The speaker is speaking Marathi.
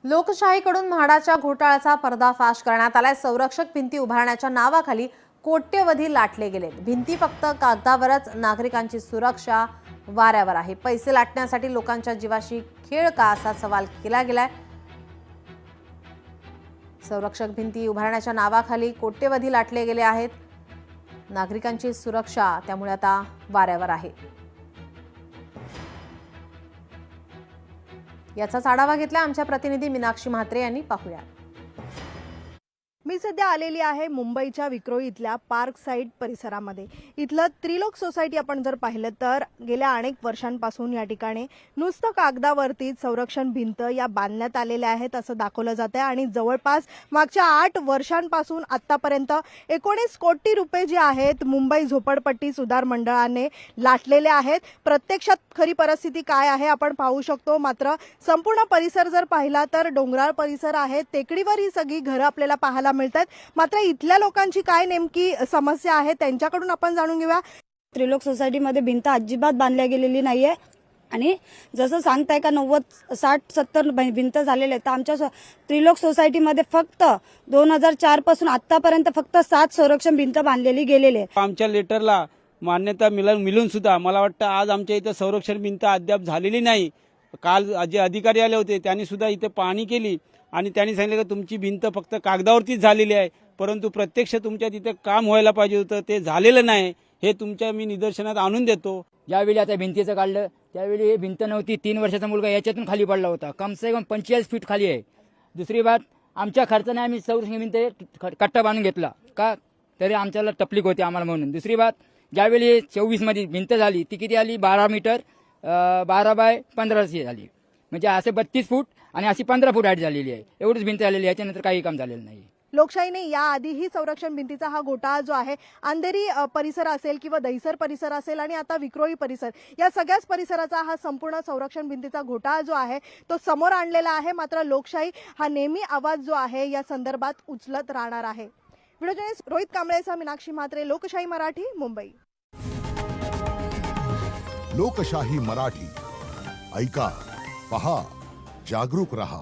लोकशाहीकडून म्हाडाच्या घोटाळ्याचा पर्दाफाश करण्यात आलाय। संरक्षक भिंती उभारण्याच्या नावाखाली कोट्यवधी लाटले गेले। भिंती फक्त कागदावरच, नागरिकांची सुरक्षा वाऱ्यावर आहे। पैसे लाटण्यासाठी लोकांच्या जीवाशी खेळ का, असा सवाल केला गेलाय। संरक्षक भिंती उभारण्याच्या नावाखाली कोट्यवधी लाटले गेले आहेत। नागरिकांची सुरक्षा त्यामुळे आता वाऱ्यावर आहे। याचाच आढावा घेतला आमच्या प्रतिनिधी मीनाक्षी म्हात्रे यांनी। पाहूया। मी सध्या आलेली आहे मुंबईच्या विक्रोळी इथल्या पार्क साइड परिसरामध्ये। इथलं त्रिलोक सोसायटी आपण जर पाहिलं तर गेल्या अनेक वर्षांपासून या ठिकाणी नुसतं कागदावरती संरक्षण भिंत या बांधण्यात आलेल्या आहेत असं दाखवलं जातंय आणि जवळपास मागच्या 8 वर्षांपासून आतापर्यंत 19 कोटी रुपये जे आहेत मुंबई झोपडपट्टी सुधार मंडळाने लाटलेले आहेत। प्रत्यक्षात खरी परिस्थिती काय आहे आपण पाहू शकतो। मात्र संपूर्ण परिसर जर पाहिला तर डोंगराळ परिसर आहे, टेकडीवर ही सगळी घरं आपल्याला पाहायला मिळतात। मात्र इथल्या लोकांची काय नेमकी समस्या आहे त्यांच्याकडून आपण जाणून घेऊया। त्रिलोक सोसायटीमध्ये भिंत अजिबात बांधल्या गेलेली नाहीये आणि जसं सांगताय का 90-60-70 भिंत झालेले आहेत, तर आमच्या त्रिलोक सोसायटीमध्ये फक्त 2004 पासून आतापर्यंत फक्त 7 संरक्षण भिंत बांधलेली गेलेली आहे। आमच्या लेटरला मान्यता मिळून सुद्धा मला वाटतं आज आमच्या इथं संरक्षण भिंत अद्याप झालेली नाही। काल जे अधिकारी आले होते त्यांनी सुद्धा इथे पाहणी केली आणि त्यांनी सांगितलं की तुमची भिंत फक्त कागदावरतीच झालेली आहे, परंतु प्रत्यक्ष तुमच्या तिथे काम व्हायला पाहिजे होतं, ते झालेलं नाही। हे तुमच्या मी निदर्शनात आणून देतो। ज्यावेळी आता भिंतीचं काढलं त्यावेळी ही भिंत नव्हती, 3 वर्षाचा मुलगा याच्यातून खाली पडला होता, कम से कम 45 फीट खाली आहे। दुसरी बात, आमच्या खर्चाने आम्ही संरक्षण भिंत कट्टा बांधून घेतला का, तरी आमच्याला तकलीफ होती आम्हाला म्हणून। दुसरी बात, ज्यावेळी 24 मध्ये भिंत झाली ती किती आली, 12 मीटर 12 बाय 15 झाली, म्हणजे असे 32 फूट आणि अशी 15 फूट हाईट झालेली आहे। एवढीच भिंत झालेली आहे, याच्यानंतर काही काम झालेलं नाही। लोकशाहीने याआधीही संरक्षण भिंतीचा हा घोटाळा जो आहे अंधेरी परिसर असेल किंवा दहिसर परिसर असेल आणि आता विक्रोळी परिसर, या सगळ्याच परिसराचा हा संपूर्ण संरक्षण भिंतीचा घोटाळा जो आहे तो समोर आणलेला आहे। मात्र लोकशाही हा नेहमी आवाज जो आहे या संदर्भात उचलत राहणार आहे। व्हिडिओ जर्नलिस्ट रोहित कांबळेसह मीनाक्षी म्हात्रे, लोकशाही मराठी, मुंबई। लोकशाही मराठी ऐका, पहा, जागरूक रहा।